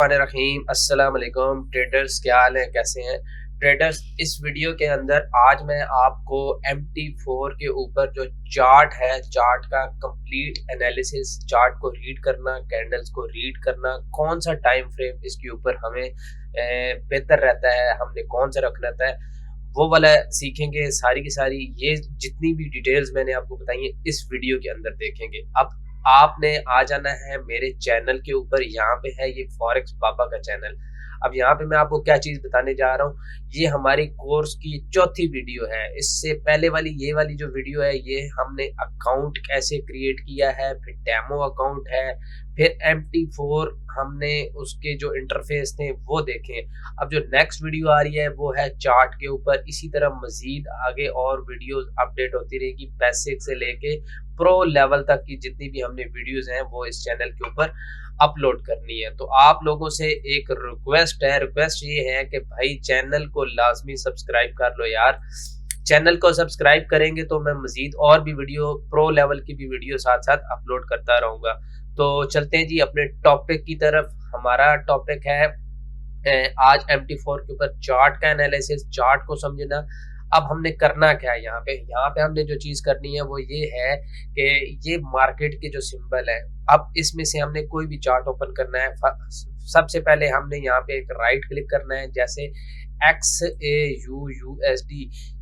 रहीम अस्सलाम वालेकुम ट्रेडर्स, क्या हाल है, कैसे हैं ट्रेडर्स। इस वीडियो के अंदर आज मैं आपको MT4 के ऊपर जो चार्ट है, चार्ट का कंप्लीट एनालिसिस, चार्ट को रीड करना, कैंडल्स को रीड करना, कौन सा टाइम फ्रेम इसके ऊपर हमें बेहतर रहता है, हमने कौन सा रखना रहता है, वो वाला सीखेंगे। सारी की सारी ये जितनी भी डिटेल्स मैंने आपको बताई है इस वीडियो के अंदर देखेंगे। अब आपने आ जाना है मेरे चैनल के ऊपर, यहाँ पे है ये फॉरेक्स बाबा का चैनल। अब यहाँ पे मैं आपको क्या चीज बताने जा रहा हूँ, ये हमारी कोर्स की चौथी वीडियो है। इससे पहले वाली ये वाली जो वीडियो है, ये हमने अकाउंट कैसे क्रिएट किया है, फिर डेमो अकाउंट है, फिर MT4 हमने उसके जो इंटरफेस थे वो देखे। अब जो नेक्स्ट वीडियो आ रही है वो है चार्ट के ऊपर। इसी तरह मजीद आगे और वीडियोस अपडेट होती रहेगी, बेसिक से लेके प्रो लेवल तक की जितनी भी हमने वीडियोस हैं वो इस चैनल के ऊपर अपलोड करनी है। तो आप लोगों से एक रिक्वेस्ट ये है कि भाई चैनल को लाजमी सब्सक्राइब कर लो यार। चैनल को सब्सक्राइब करेंगे तो मैं मजीद और भी वीडियो, प्रो लेवल की भी वीडियो साथ साथ अपलोड करता रहूंगा। तो चलते हैं जी अपने टॉपिक की तरफ। हमारा टॉपिक है आज MT4 के ऊपर चार्ट का एनालिसिस, चार्ट को समझना। अब हमने करना क्या है, यहाँ पे हमने जो चीज करनी है वो ये है कि ये मार्केट के जो सिंबल है, अब इसमें से हमने कोई भी चार्ट ओपन करना है। सबसे पहले हमने यहाँ पे एक राइट क्लिक करना है, जैसे XAUUSD,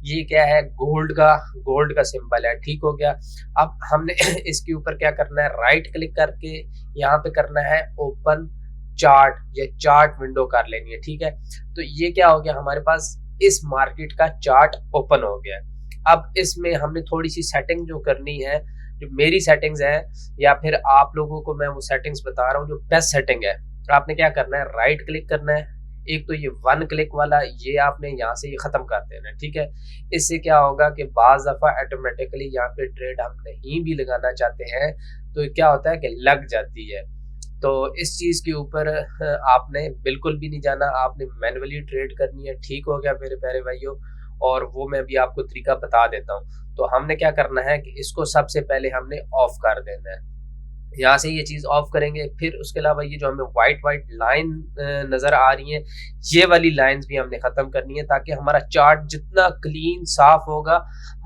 ये क्या है, गोल्ड का सिंबल है, ठीक हो गया। अब हमने इसके ऊपर क्या करना है, राइट क्लिक करके यहाँ पे करना है ओपन चार्ट, या चार्ट विंडो कर लेनी है, ठीक है। तो ये क्या हो गया, हमारे पास इस मार्केट का चार्ट ओपन हो गया। अब इसमें हमने थोड़ी सी सेटिंग जो करनी है, जो मेरी सेटिंग्स है, या फिर आप लोगों को मैं वो सेटिंग्स बता रहा हूँ जो बेस्ट सेटिंग है। तो आपने क्या करना है, राइट क्लिक करना है। एक तो ये वन क्लिक वाला, ये आपने यहाँ से ये खत्म कर देना है, ठीक है। इससे क्या होगा कि बाज दफा ऑटोमेटिकली यहाँ पे ट्रेड हम नहीं भी लगाना चाहते हैं तो क्या होता है कि लग जाती है। तो इस चीज के ऊपर आपने बिल्कुल भी नहीं जाना, आपने मैन्युअली ट्रेड करनी है, ठीक हो गया मेरे प्यारे भाइयों। और वो मैं भी आपको तरीका बता देता हूँ। तो हमने क्या करना है कि इसको सबसे पहले हमने ऑफ कर देना है। यहाँ से ये चीज ऑफ करेंगे, फिर उसके अलावा ये जो हमें व्हाइट लाइन नजर आ रही है, ये वाली लाइंस भी हमने खत्म करनी है, ताकि हमारा चार्ट जितना क्लीन साफ होगा,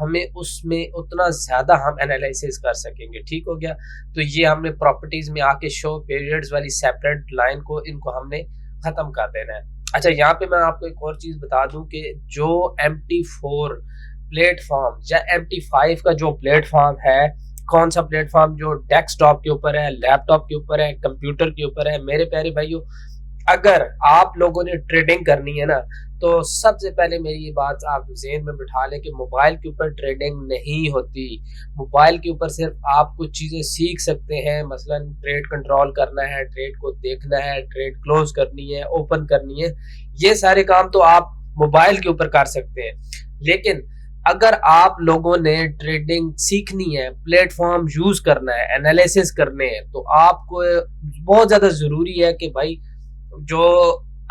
हमें उसमें उतना ज्यादा हम एनालिसिस कर सकेंगे, ठीक हो गया। तो ये हमने प्रॉपर्टीज में आके शो पीरियड्स वाली सेपरेट लाइन को, इनको हमने खत्म कर देना है। अच्छा, यहाँ पे मैं आपको एक और चीज बता दूं कि जो MT4 प्लेटफॉर्म या MT5 का जो प्लेटफॉर्म है, कौन सा प्लेटफॉर्म, जो डेस्कटॉप के ऊपर है, लैपटॉप के ऊपर है, कंप्यूटर के ऊपर है, मेरे प्यारे भाइयों, अगर आप लोगों ने ट्रेडिंग करनी है ना, तो सबसे पहले मेरी ये बात आप ज़हन में बिठा लें कि मोबाइल के ऊपर ट्रेडिंग नहीं होती। मोबाइल के ऊपर सिर्फ आप कुछ चीज़ें सीख सकते हैं, मसलन ट्रेड कंट्रोल करना है, ट्रेड को देखना है, ट्रेड क्लोज करनी है, ओपन करनी है, ये सारे काम तो आप मोबाइल के ऊपर कर सकते हैं। लेकिन अगर आप लोगों ने ट्रेडिंग सीखनी है, प्लेटफॉर्म यूज करना है, एनालिसिस करने हैं, तो आपको बहुत ज्यादा जरूरी है कि भाई, जो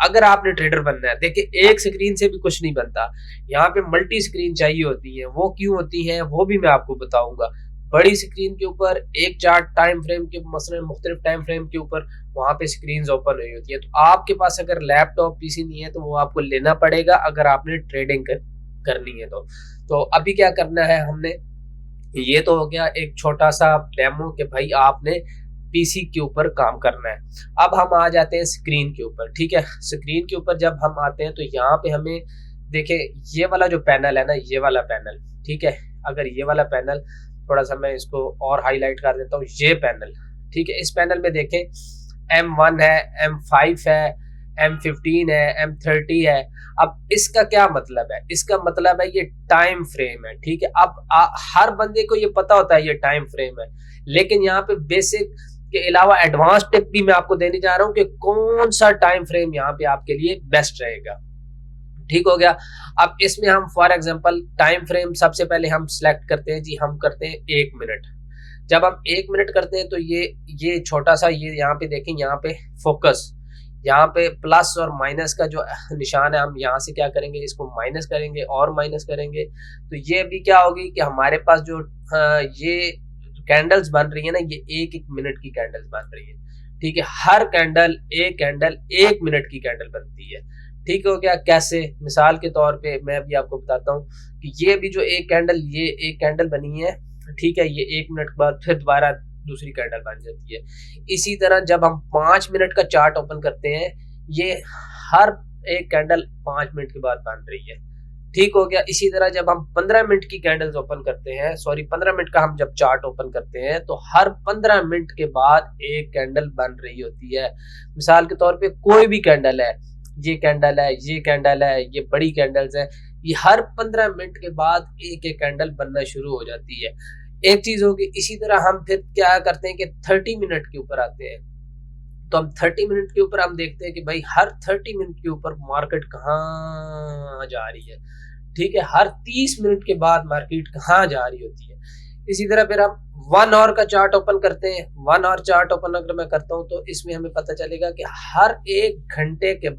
अगर आपने ट्रेडर बनना है, देखिए एक स्क्रीन से भी कुछ नहीं बनता, यहाँ पे मल्टी स्क्रीन चाहिए होती है। वो क्यों होती है वो भी मैं आपको बताऊंगा। बड़ी स्क्रीन के ऊपर एक चार्ट टाइम फ्रेम के, मसलन मुख्तलिफ टाइम फ्रेम के ऊपर वहां पे स्क्रीन ओपन हुई होती है। तो आपके पास अगर लैपटॉप PC नहीं है तो वो आपको लेना पड़ेगा, अगर आपने ट्रेडिंग करनी है तो अभी क्या करना है हमने, ये तो हो गया एक छोटा सा डेमो कि भाई आपने PC के ऊपर काम करना है। अब हम आ जाते हैं स्क्रीन के ऊपर, ठीक है। स्क्रीन के ऊपर जब हम आते हैं तो यहाँ पे हमें देखें, ये वाला जो पैनल है ना, ये वाला पैनल, ठीक है। अगर ये वाला पैनल, थोड़ा सा मैं इसको और हाईलाइट कर देता हूँ, ये पैनल, ठीक है। इस पैनल में देखें M1 है, M5 है, M15 है, M30 है। अब इसका क्या मतलब है, इसका मतलब है ये टाइम फ्रेम है, ठीक है। अब हर बंदे को ये पता होता है ये टाइम फ्रेम है, लेकिन यहाँ पे बेसिक के अलावा एडवांस टिप भी मैं आपको देने जा रहा हूँ कि कौन सा टाइम फ्रेम यहाँ पे आपके लिए बेस्ट रहेगा, ठीक हो गया। अब इसमें हम फॉर एग्जांपल टाइम फ्रेम सबसे पहले हम सिलेक्ट करते हैं जी, हम करते हैं 1 मिनट। जब हम 1 मिनट करते हैं तो ये छोटा सा, ये यहाँ पे देखें, यहाँ पे फोकस, यहाँ पे प्लस और माइनस का जो निशान है, हम यहाँ से क्या करेंगे, इसको माइनस करेंगे और माइनस करेंगे। तो ये भी क्या होगी कि हमारे पास जो ये कैंडल्स बन रही है ना, ये 1-1 मिनट की कैंडल्स बन रही है, ठीक है, हर कैंडल एक मिनट की कैंडल बनती है। ठीक हो गया। कैसे? मिसाल के तौर पे मैं अभी आपको बताता हूँ कि ये भी जो ये एक कैंडल बनी है, ठीक है, ये 1 मिनट के बाद फिर दोबारा दूसरी कैंडल बन जाती है। इसी तरह जब हम 5 मिनट का चार्ट ओपन करते हैं, ये हर एक कैंडल 5 मिनट के बाद बन रही है। ठीक हो गया। इसी तरह जब हम 15 मिनट की कैंडल्स ओपन करते हैं, सॉरी 15 मिनट का हम जब चार्ट ओपन करते हैं, तो हर 15 मिनट के बाद एक कैंडल बन रही होती है। मिसाल के तौर पे कोई भी कैंडल है, ये कैंडल है, ये कैंडल है, ये बड़ी कैंडल्स है, ये हर 15 मिनट के बाद एक एक कैंडल बनना शुरू हो जाती है। एक चीज होगी। इसी तरह हम फिर क्या करते हैं कि 30 मिनट के ऊपर आते हैं, तो हम 30 मिनट के ऊपर हम देखते हैं कि भाई हर 30 मिनट के ऊपर मार्केट कहाँ जा रही है। ठीक है, हर 30 मिनट के बाद मार्केट कहाँ जा रही होती है। इसी तरह फिर हम 1 आवर का चार्ट ओपन करते हैं। 1 आवर चार्ट ओपन अगर मैं करता हूँ तो इसमें हमें पता चलेगा कि हर 1 घंटे के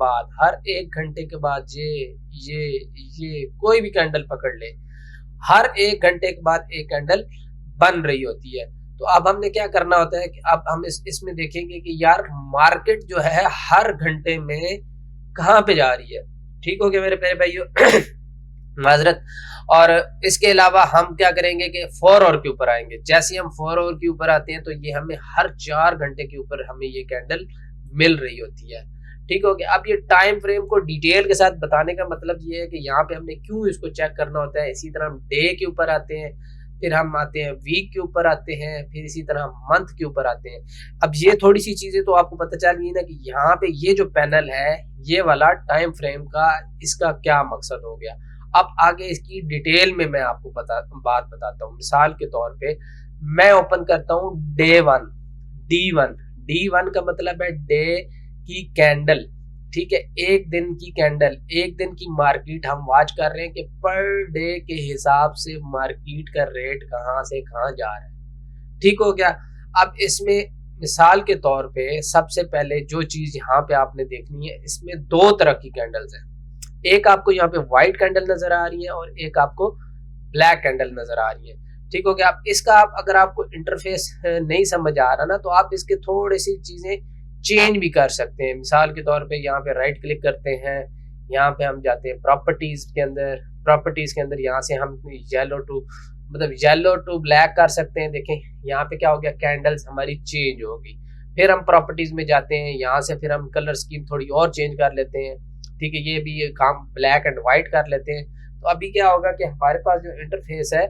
बाद ये कोई भी कैंडल पकड़ ले, हर 1 घंटे के बाद एक कैंडल बन रही होती है। तो अब हमने क्या करना होता है कि अब हम इसमें देखेंगे कि यार मार्केट जो है हर घंटे में कहाँ पे जा रही है। ठीक हो गया मेरे प्यारे भाइयों। माजरत। और इसके अलावा हम क्या करेंगे कि 4 आवर के ऊपर आएंगे। जैसे हम 4 आवर के ऊपर आते हैं तो ये हमें हर 4 घंटे के ऊपर हमें ये कैंडल मिल रही होती है। ठीक हो गया। अब ये टाइम फ्रेम को डिटेल के साथ बताने का मतलब ये है कि यहाँ पे हमने क्यों इसको चेक करना होता है। इसी तरह हम डे के ऊपर आते हैं, फिर हम आते हैं वीक के ऊपर आते हैं, फिर इसी तरह मंथ के ऊपर आते हैं। अब ये थोड़ी सी चीजें तो आपको पता चल गई ना कि यहाँ पे ये जो पैनल है, ये वाला टाइम फ्रेम का इसका क्या मकसद हो गया। अब आगे इसकी डिटेल में मैं आपको बात बताता हूँ। मिसाल के तौर पे मैं ओपन करता हूँ डे 1, D1 का मतलब है डे की कैंडल। ठीक है, एक दिन की कैंडल, एक दिन की मार्केट हम वॉच कर रहे हैं कि पर डे के हिसाब से मार्केट का रेट कहाँ से कहाँ जा रहा है। ठीक हो गया। अब इसमें मिसाल के तौर पे सबसे पहले जो चीज यहाँ पे आपने देखनी है, इसमें 2 तरह की कैंडल्स हैं। एक आपको यहाँ पे व्हाइट कैंडल नजर आ रही है और एक आपको ब्लैक कैंडल नजर आ रही है। ठीक हो गया। आप इसका अगर आपको इंटरफेस नहीं समझ आ रहा ना, तो आप इसके थोड़ी सी चीजें चेंज भी कर सकते हैं। मिसाल के तौर पे यहाँ पे राइट क्लिक करते हैं, यहाँ पे हम जाते हैं प्रॉपर्टीज के अंदर यहाँ से हम येलो टू ब्लैक कर सकते हैं। देखें यहाँ पे क्या हो गया, कैंडल्स हमारी चेंज होगी। फिर हम प्रॉपर्टीज में जाते हैं, यहाँ से फिर हम कलर स्कीम थोड़ी और चेंज कर लेते हैं। ठीक है, ये भी काम ब्लैक एंड व्हाइट कर लेते हैं। तो अभी क्या होगा कि हमारे पास जो इंटरफेस है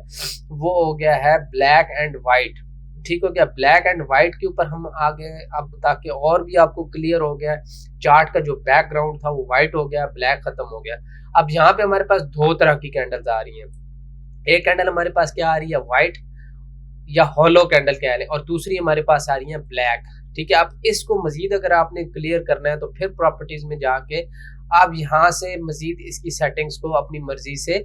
वो हो गया है ब्लैक एंड व्हाइट। ठीक हो गया। ब्लैक एंड व्हाइट के ऊपर हम आगे, अब ताकि और भी आपको क्लियर हो गया, चार्ट का जो बैकग्राउंड था वो व्हाइट हो गया, ब्लैक खत्म हो गया। अब यहाँ पे हमारे पास 2 तरह की कैंडल्स आ रही हैं। एक कैंडल हमारे पास क्या आ रही है, व्हाइट या हॉलो कैंडल कह लें, और दूसरी हमारे पास आ रही है ब्लैक। ठीक है, अब इसको मजीद अगर आपने क्लियर करना है तो फिर प्रॉपर्टीज में जाके आप यहाँ से मजीद इसकी सेटिंग्स को अपनी मर्जी से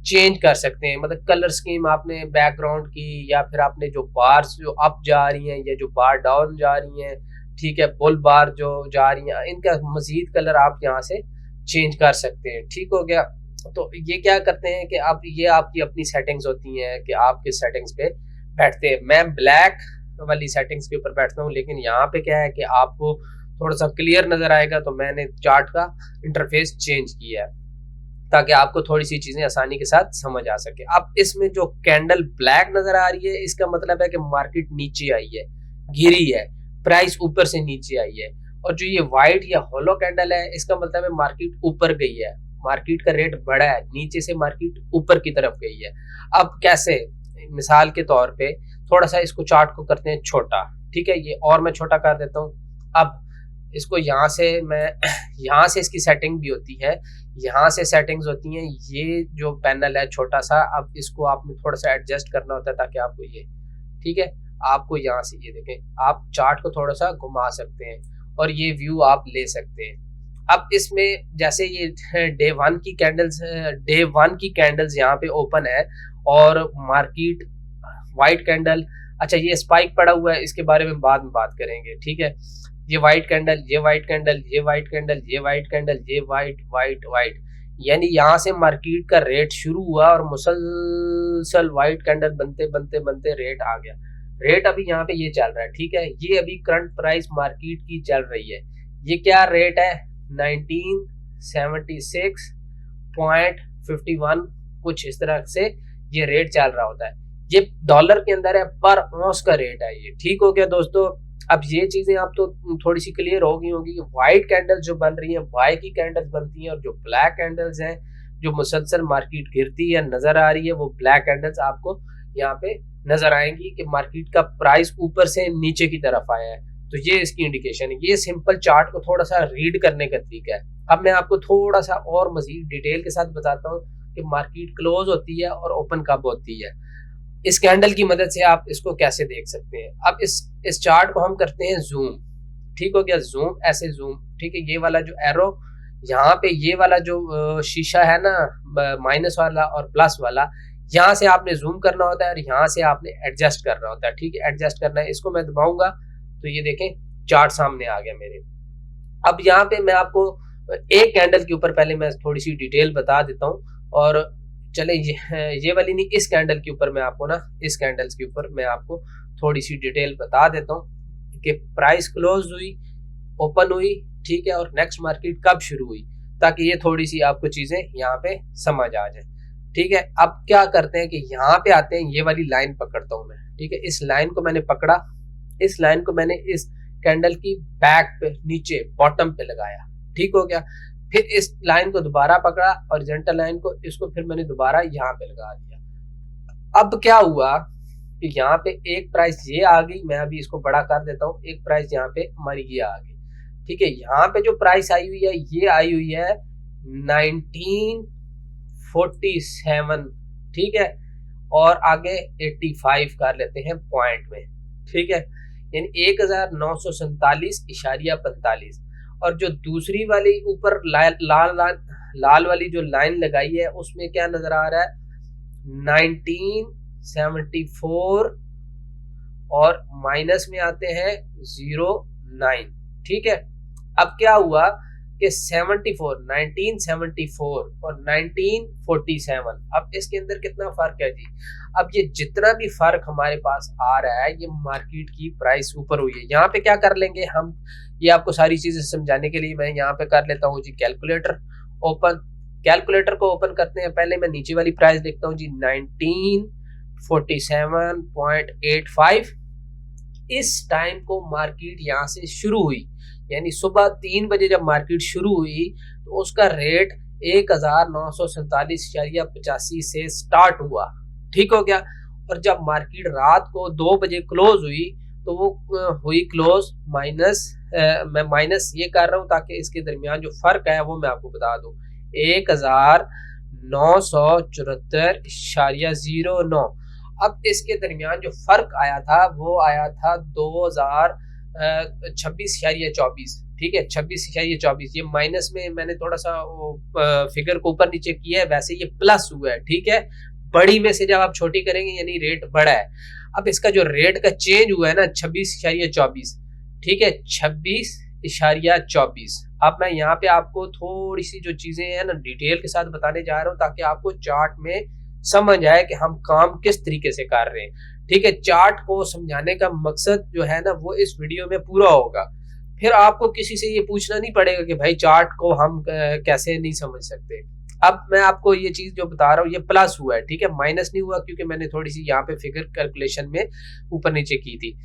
चेंज कर सकते हैं। मतलब कलर स्कीम आपने बैकग्राउंड की, या फिर आपने जो बार्स जो अप जा रही हैं या जो बार डाउन जा रही हैं, ठीक है, बुल बार जो जा रही हैं, इनका मजीद कलर आप यहाँ से चेंज कर सकते हैं। ठीक हो गया। तो ये क्या करते हैं कि अब ये आपकी अपनी सेटिंग्स होती हैं कि आप किस सेटिंग्स पे बैठते हैं। मैं ब्लैक वाली सेटिंग्स के ऊपर बैठता हूँ, लेकिन यहाँ पे क्या है कि आपको थोड़ा सा क्लियर नजर आएगा, तो मैंने चार्ट का इंटरफेस चेंज किया है ताकि आपको थोड़ी सी चीजें आसानी के साथ समझ आ सके। अब इसमें जो कैंडल ब्लैक नजर आ रही है, इसका मतलब है कि मार्केट नीचे आई है, गिरी है, प्राइस ऊपर से नीचे आई है। और जो ये व्हाइट या होलो कैंडल है, इसका मतलब है मार्केट ऊपर गई है, मार्केट का रेट बढ़ा है, नीचे से मार्केट ऊपर की तरफ गई है। अब कैसे, मिसाल के तौर पे थोड़ा सा इसको चार्ट को करते हैं छोटा। ठीक है, ये और मैं छोटा कर देता हूँ। अब इसको यहाँ से मैं यहाँ से इसकी सेटिंग भी होती है, यहाँ से सेटिंग्स होती हैं। ये जो पैनल है छोटा सा, अब इसको आपने थोड़ा सा एडजस्ट करना होता है ताकि आपको ये, ठीक है, आपको यहाँ से ये देखें, आप चार्ट को थोड़ा सा घुमा सकते हैं और ये व्यू आप ले सकते हैं। अब इसमें जैसे ये डे वन की कैंडल्स यहाँ पे ओपन है और मार्केट व्हाइट कैंडल, अच्छा ये स्पाइक पड़ा हुआ है, इसके बारे में बाद में बात करेंगे। ठीक है, ये व्हाइट कैंडल, ये व्हाइट कैंडल, ये व्हाइट कैंडल, ये व्हाइट कैंडल, ये व्हाइट व्हाइट व्हाइट, यानी यहाँ से मार्केट का रेट शुरू हुआ और मुसलसल व्हाइट कैंडल बनते बनते बनते रेट आ गया। रेट अभी यहाँ पे ये चल रहा है, ठीक है। ये अभी करंट प्राइस मार्केट की चल रही है, ये क्या रेट है 1976.51 कुछ इस तरह से ये रेट चल रहा होता है। ये डॉलर के अंदर है, पर ऑंस का रेट है ये, ठीक हो गया दोस्तों। अब ये चीजें आप तो थोड़ी सी क्लियर हो गई होंगी कि व्हाइट कैंडल्स जो बन रही हैं वाई की कैंडल्स बनती हैं, और जो ब्लैक कैंडल्स हैं जो मुसलसल मार्केट गिरती है नजर आ रही है, वो ब्लैक कैंडल्स आपको यहाँ पे नजर आएंगी कि मार्केट का प्राइस ऊपर से नीचे की तरफ आया है। तो ये इसकी इंडिकेशन है। ये सिंपल चार्ट को थोड़ा सा रीड करने का तरीका है। अब मैं आपको थोड़ा सा और मजीद डिटेल के साथ बताता हूँ कि मार्केट क्लोज होती है और ओपन कब होती है। इस कैंडल की मदद से आप इसको कैसे देख सकते हैं। अब इस चार्ट को हम करते हैं जूम, ठीक हो गया, जूम, ऐसे जूम, ठीक है। ये वाला जो एरो यहाँ पे, ये वाला जो शीशा है ना माइनस वाला और प्लस वाला, यहाँ से आपने जूम करना होता है और यहाँ से आपने एडजस्ट करना होता है, ठीक है। एडजस्ट करना है, इसको मैं दबाऊंगा तो ये देखें चार्ट सामने आ गया मेरे। अब यहाँ पे मैं आपको एक कैंडल के ऊपर पहले मैं थोड़ी सी डिटेल बता देता हूँ, और चले ये वाली नहीं, इस कैंडल के ऊपर मैं आपको ना, इस कैंडल्स के ऊपर मैं आपको थोड़ी सी डिटेल बता देता हूँ कि प्राइस क्लोज हुई, ओपन हुई, ठीक है, और नेक्स्ट मार्केट कब शुरू हुई, ताकि ये थोड़ी सी आपको चीजें यहाँ पे समझ आ जाए, ठीक है। अब क्या करते हैं कि यहाँ पे आते हैं, ये वाली लाइन पकड़ता हूँ मैं, ठीक है। इस लाइन को मैंने पकड़ा, इस लाइन को मैंने इस कैंडल की बैक पे नीचे बॉटम पे लगाया, ठीक हो गया। फिर इस लाइन को दोबारा पकड़ा, हॉरिजॉन्टल लाइन को, इसको फिर मैंने दोबारा यहाँ पे लगा दिया। अब क्या हुआ कि यहाँ पे एक प्राइस ये आ गई, मैं अभी इसको बड़ा कर देता हूँ, एक प्राइस यहाँ पे हमारी ये आ गई, ठीक है। यहाँ पे जो प्राइस आई हुई है ये आई हुई है 1947, ठीक है, और आगे 85 कर लेते हैं पॉइंट में, ठीक है, यानी 1947.45। और जो दूसरी वाली ऊपर लाल वाली जो लाइन लगाई है उसमें क्या नजर आ रहा है 1974, और माइनस में आते हैं 09, ठीक है। अब क्या हुआ कि 1974 और 1947, अब इसके अंदर कितना फर्क है जी। अब ये जितना भी फर्क हमारे पास आ रहा है, ये मार्केट की प्राइस ऊपर हुई है। यहाँ पे क्या कर लेंगे हम, ये आपको सारी चीजें समझाने के लिए मैं यहाँ पे कर लेता हूँ जी कैलकुलेटर ओपन। कैलकुलेटर को ओपन करते हैं, पहले मैं नीचे वाली प्राइस देखता हूँ जी 1947.85। इस टाइम को मार्केट यहाँ से शुरू हुई, यानी सुबह 3 बजे जब मार्केट शुरू हुई तो उसका रेट 1947.85 से स्टार्ट हुआ, ठीक हो गया। और जब मार्केट रात को 2 बजे क्लोज हुई तो वो हुई क्लोज माइनस, मैं माइनस ये कर रहा हूँ ताकि इसके दरमियान जो फर्क है वो मैं आपको बता दूं, 1974.09। अब इसके दरमियान जो फर्क आया था वो आया था 2026.24, ठीक है, 26.24। ये माइनस में मैंने थोड़ा सा फिगर को ऊपर नीचे किया है, वैसे ये प्लस हुआ है, ठीक है। बड़ी में से जब आप छोटी करेंगे यानी रेट बड़ा है। अब इसका जो रेट का चेंज हुआ है ना 26.24, ठीक है, 26.24। अब मैं यहाँ पे आपको थोड़ी सी जो चीजें हैं ना डिटेल के साथ बताने जा रहा हूँ ताकि आपको चार्ट में समझ आए कि हम काम किस तरीके से कर रहे हैं, ठीक है। चार्ट को समझाने का मकसद जो है ना वो इस वीडियो में पूरा होगा, फिर आपको किसी से ये पूछना नहीं पड़ेगा कि भाई चार्ट को हम कैसे नहीं समझ सकते। अब मैं आपको ये चीज जो बता रहा हूँ ये प्लस हुआ है, ठीक है, माइनस नहीं हुआ क्योंकि मैंने थोड़ी सी यहाँ पे फिगर कैलकुलेशन में ऊपर नीचे की थी।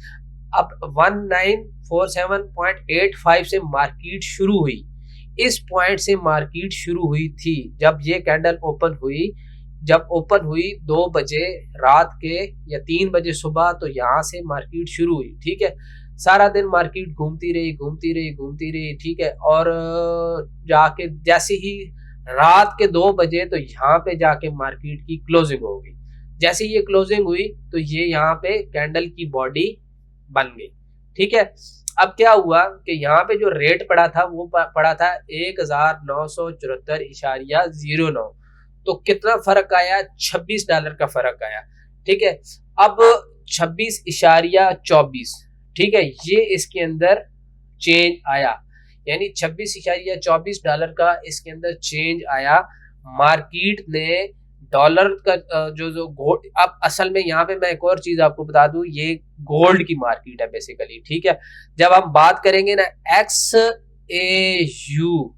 अब 1947.85 से मार्केट शुरू हुई, इस पॉइंट से मार्केट शुरू हुई थी जब ये कैंडल ओपन हुई। जब ओपन हुई 2 बजे रात के या 3 बजे सुबह, तो यहाँ से मार्केट शुरू हुई, ठीक है। सारा दिन मार्केट घूमती रही, ठीक है। और जाके जैसे ही रात के 2 बजे तो यहाँ पे जाके मार्केट की क्लोजिंग होगी। जैसे ये क्लोजिंग हुई तो ये यहाँ पे कैंडल की बॉडी बन गई, ठीक है। अब क्या हुआ कि यहाँ पे जो रेट पड़ा था वो पड़ा था 1974.09, तो कितना फर्क आया, $26 का फर्क आया, ठीक है। अब 26.24, ठीक है, ये इसके अंदर चेंज आया, यानी $26.24 का इसके अंदर चेंज आया। मार्केट ने डॉलर का जो जो गोल्ड, अब असल में यहाँ पे मैं एक और चीज आपको बता दूं, ये गोल्ड की मार्केट है बेसिकली, ठीक है। जब हम बात करेंगे ना एक्स ए यू,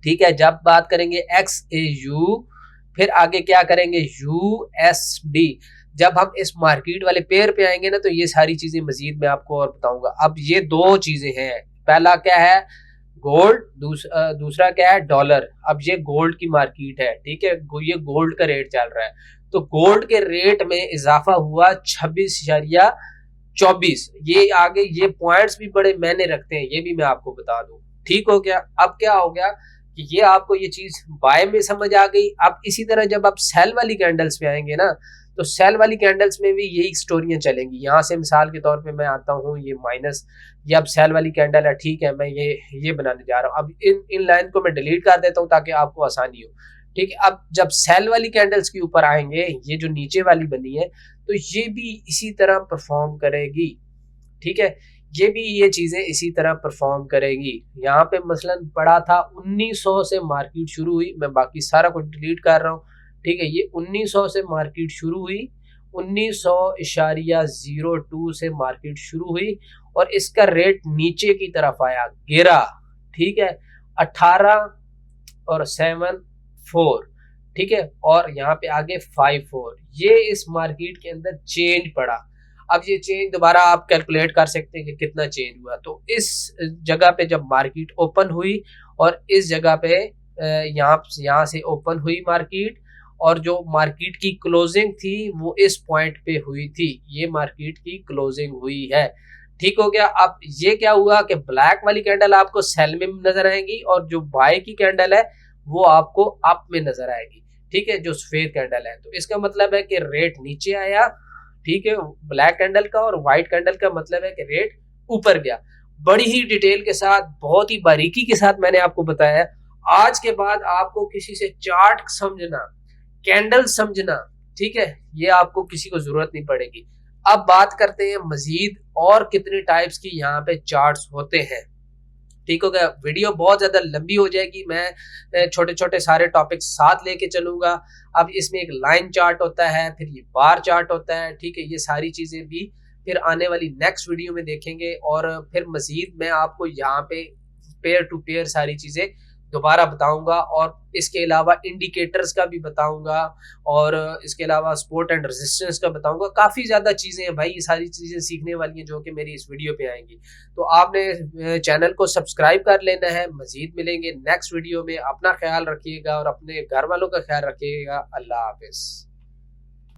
ठीक है, जब बात करेंगे एक्स ए यू, फिर आगे क्या करेंगे यू एस डी, जब हम इस मार्केट वाले पेयर पे आएंगे ना तो ये सारी चीजें मजीद मैं आपको और बताऊंगा। अब ये दो चीजें हैं, पहला क्या है गोल्ड, दूसरा क्या है डॉलर। अब ये गोल्ड की मार्केट है, ठीक है, ये गोल्ड का रेट चल रहा है, तो गोल्ड के रेट में इजाफा हुआ 26.24। ये आगे ये पॉइंट्स भी बड़े मायने रखते हैं, ये भी मैं आपको बता दूं, ठीक हो गया। अब क्या हो गया कि ये आपको ये चीज बाय में समझ आ गई। अब इसी तरह जब आप सेल वाली कैंडल्स पे आएंगे ना, तो सेल वाली कैंडल्स में भी यही स्टोरियां चलेंगी। यहाँ से मिसाल के तौर पे मैं आता हूँ, ये माइनस, ये अब सेल वाली कैंडल है, ठीक है, मैं ये बनाने जा रहा हूँ। अब इन लाइन को मैं डिलीट कर देता हूँ ताकि आपको आसानी हो, ठीक है। अब जब सेल वाली कैंडल्स के ऊपर आएंगे, ये जो नीचे वाली बनी है, तो ये भी इसी तरह परफॉर्म करेगी, ठीक है, ये भी ये चीजें इसी तरह परफॉर्म करेगी। यहाँ पे मसलन पड़ा था 1900 से मार्केट शुरू हुई, मैं बाकी सारा कुछ डिलीट कर रहा हूँ, ठीक है। ये 1900 से मार्केट शुरू हुई, 1900.02 से मार्केट शुरू हुई, और इसका रेट नीचे की तरफ आया, गिरा, ठीक है, 18 और 7 4, ठीक है, और यहाँ पे आगे 5 4, ये इस मार्केट के अंदर चेंज पड़ा। अब ये चेंज दोबारा आप कैलकुलेट कर सकते हैं कि कितना चेंज हुआ। तो इस जगह पे जब मार्केट ओपन हुई और इस जगह पे यहाँ से ओपन हुई मार्केट, और जो मार्केट की क्लोजिंग थी वो इस पॉइंट पे हुई थी, ये मार्केट की क्लोजिंग हुई है, ठीक हो गया। अब ये क्या हुआ कि ब्लैक वाली कैंडल आपको सेल में नजर आएगी और जो बाय की कैंडल है वो आपको अप में नजर आएगी, ठीक है, जो सफेद कैंडल है। तो इसका मतलब है कि रेट नीचे आया, ठीक है, ब्लैक कैंडल का, और व्हाइट कैंडल का मतलब है कि रेट ऊपर गया। बड़ी ही डिटेल के साथ, बहुत ही बारीकी के साथ मैंने आपको बताया। आज के बाद आपको किसी से चार्ट समझना, कैंडल समझना, ठीक है, ये आपको किसी को जरूरत नहीं पड़ेगी। अब बात करते हैं मजीद और कितने टाइप्स की यहाँ पे चार्ट्स होते हैं, ठीक हो गया। वीडियो बहुत ज्यादा लंबी हो जाएगी, मैं छोटे छोटे सारे टॉपिक्स साथ लेके चलूंगा। अब इसमें एक लाइन चार्ट होता है, फिर ये बार चार्ट होता है, ठीक है, ये सारी चीजें भी फिर आने वाली नेक्स्ट वीडियो में देखेंगे। और फिर मजीद मैं आपको यहाँ पे पेयर टू पेयर सारी चीजें दोबारा बताऊंगा, और इसके अलावा इंडिकेटर्स का भी बताऊंगा, और इसके अलावा सपोर्ट एंड रेजिस्टेंस का बताऊंगा। काफ़ी ज़्यादा चीज़ें हैं भाई, ये सारी चीज़ें सीखने वाली हैं जो कि मेरी इस वीडियो पे आएंगी। तो आपने चैनल को सब्सक्राइब कर लेना है। मजीद मिलेंगे नेक्स्ट वीडियो में, अपना ख्याल रखिएगा और अपने घर वालों का ख्याल रखिएगा। अल्लाह हाफिज़।